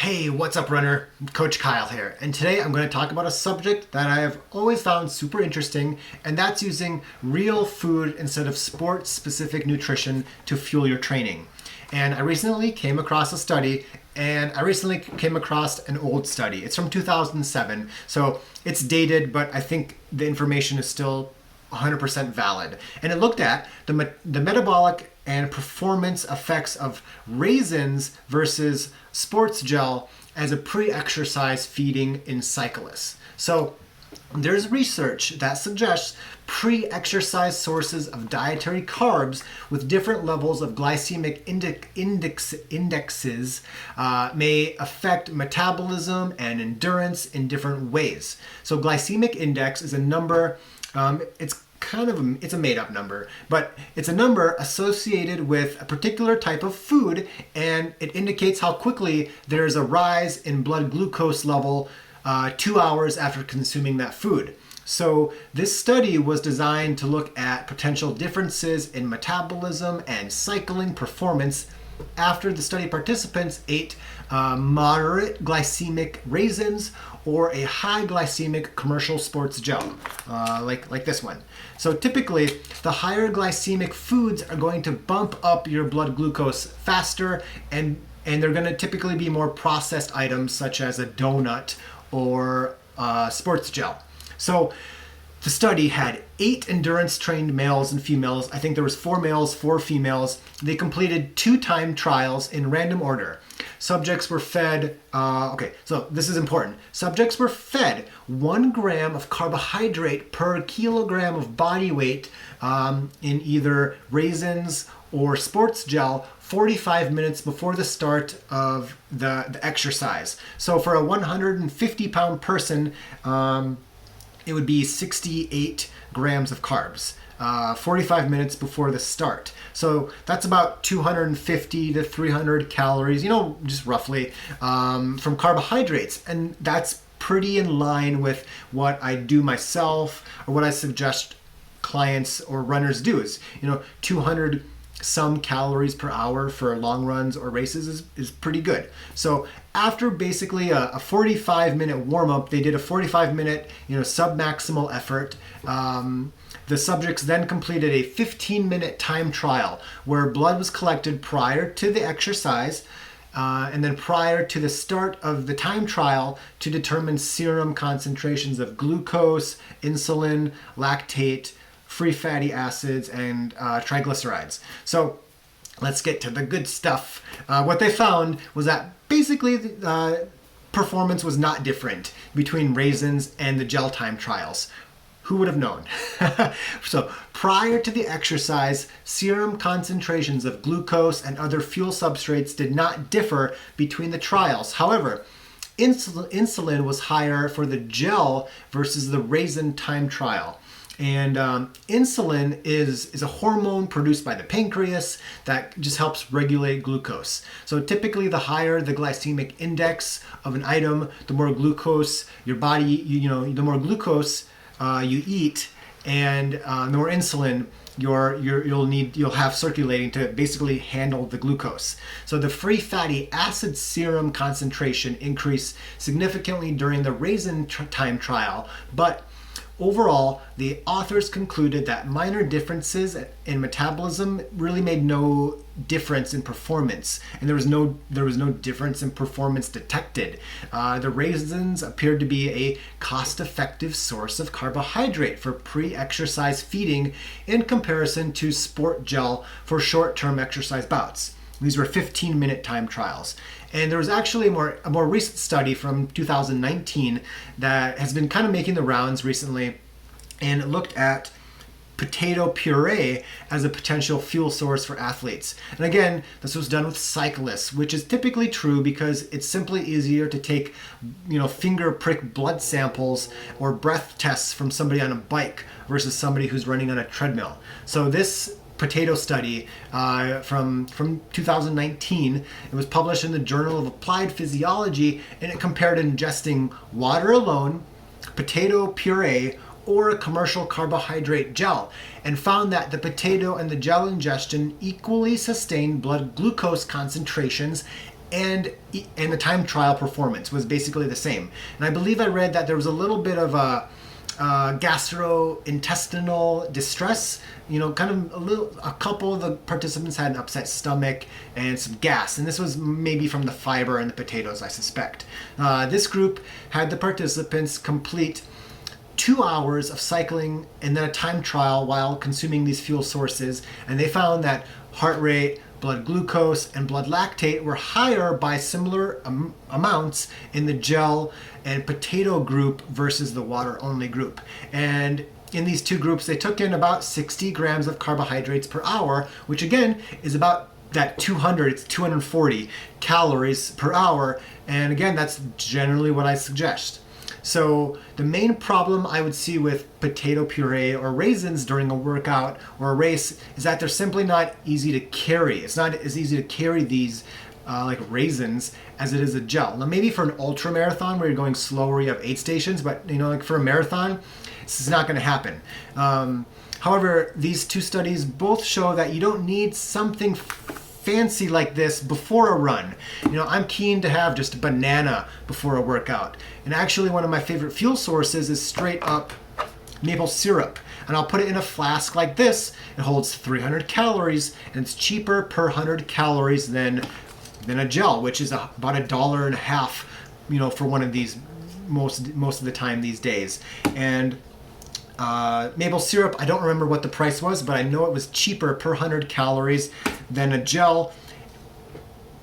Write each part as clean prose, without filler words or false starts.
Hey, what's up, runner? Coach Kyle here, and today I'm going to talk about a subject that I have always found super interesting, and that's using real food instead of sport-specific nutrition to fuel your training. And I recently came across a study, and I recently came across an old study. It's from 2007, so it's dated, but I think the information is still 100% valid. And it looked at the metabolic and performance effects of raisins versus sports gel as a pre-exercise feeding in cyclists. So there's research that suggests pre-exercise sources of dietary carbs with different levels of glycemic indexes may affect metabolism and endurance in different ways. So glycemic index is a number, it's a made-up number, but it's a number associated with a particular type of food, and it indicates how quickly there's a rise in blood glucose level 2 hours after consuming that food. So this study was designed to look at potential differences in metabolism and cycling performance after the study participants ate moderate glycemic raisins or a high glycemic commercial sports gel, like this one. So typically, the higher glycemic foods are going to bump up your blood glucose faster, and they're going to typically be more processed items such as a donut or sports gel. So the study had 8 endurance-trained males and females. I think there was 4 males, 4 females. They completed 2 time trials in random order. Subjects were fed, so this is important. Subjects were fed 1 gram of carbohydrate per kilogram of body weight in either raisins or sports gel 45 minutes before the start of the exercise. So for a 150-pound person, it would be 68 grams of carbs, 45 minutes before the start. So that's about 250 to 300 calories, just roughly, from carbohydrates. And that's pretty in line with what I do myself, or what I suggest clients or runners do is, 200 some calories per hour for long runs or races is pretty good. So after basically a 45-minute warm-up, they did a 45-minute sub-maximal effort. The subjects then completed a 15-minute time trial where blood was collected prior to the exercise and then prior to the start of the time trial to determine serum concentrations of glucose, insulin, lactate, free fatty acids, and triglycerides. So let's get to the good stuff. What they found was that basically performance was not different between raisins and the gel time trials. Who would have known? So prior to the exercise, serum concentrations of glucose and other fuel substrates did not differ between the trials. However, insulin was higher for the gel versus the raisin time trial. And insulin is a hormone produced by the pancreas that just helps regulate glucose. So typically, the higher the glycemic index of an item, the more glucose your body, the more glucose you eat, and the more insulin you'll have circulating to basically handle the glucose. So the free fatty acid serum concentration increased significantly during the raisin time trial, but overall, the authors concluded that minor differences in metabolism really made no difference in performance, and there was no difference in performance detected. The raisins appeared to be a cost-effective source of carbohydrate for pre-exercise feeding in comparison to sport gel for short-term exercise bouts. These were 15-minute time trials. And there was actually a more recent study from 2019 that has been kind of making the rounds recently, and it looked at potato puree as a potential fuel source for athletes. And again, this was done with cyclists, which is typically true because it's simply easier to take, finger prick blood samples or breath tests from somebody on a bike versus somebody who's running on a treadmill. So this potato study from 2019. It was published in the Journal of Applied Physiology, and it compared ingesting water alone, potato puree, or a commercial carbohydrate gel, and found that the potato and the gel ingestion equally sustained blood glucose concentrations and the time trial performance was basically the same. And I believe I read that there was a little bit of a gastrointestinal distress. Kind of a couple of the participants had an upset stomach and some gas, and this was maybe from the fiber in the potatoes, I suspect. This group had the participants complete 2 hours of cycling and then a time trial while consuming these fuel sources, and they found that heart rate, blood glucose, and blood lactate were higher by similar amounts in the gel and potato group versus the water only group. And in these two groups, they took in about 60 grams of carbohydrates per hour, which again is about that 240 calories per hour. And again, that's generally what I suggest. So the main problem I would see with potato puree or raisins during a workout or a race is that they're simply not easy to carry. It's not as easy to carry these like raisins as it is a gel. Now maybe for an ultra marathon where you're going slower, you have 8 stations, but like for a marathon, this is not going to happen. However, these two studies both show that you don't need something fancy like this before a run. I'm keen to have just a banana before a workout. And actually one of my favorite fuel sources is straight up maple syrup. And I'll put it in a flask like this. It holds 300 calories and it's cheaper per 100 calories than a gel, which is about $1.50, for one of these most of the time these days. And maple syrup, I don't remember what the price was, but I know it was cheaper per 100 calories than a gel.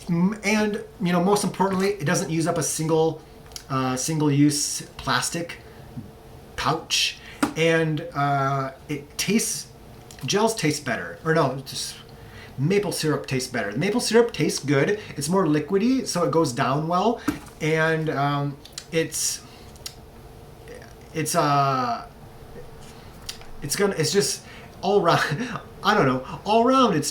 And most importantly, it doesn't use up a single-use plastic pouch, and gels taste better. Or no, just maple syrup tastes better. Maple syrup tastes good. It's more liquidy, so it goes down well, and it's just all around. I don't know. All around, it's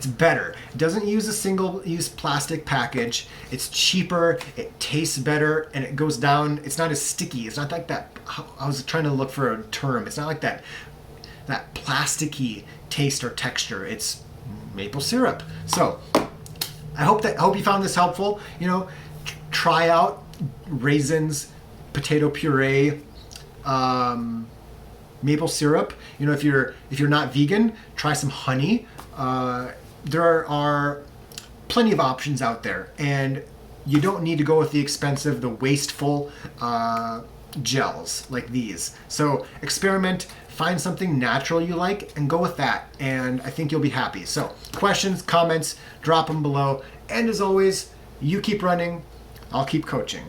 better. It doesn't use a single-use plastic package. It's cheaper. It tastes better, and it goes down. It's not as sticky. It's not like that. I was trying to look for a term. It's not like that plasticky taste or texture. It's maple syrup. So I hope you found this helpful. Try out raisins, potato puree, maple syrup. If you're not vegan, try some honey. There are plenty of options out there, and you don't need to go with the wasteful gels like these. So experiment, find something natural you like, and go with that, and I think you'll be happy. So questions, comments, drop them below, and as always, you keep running, I'll keep coaching.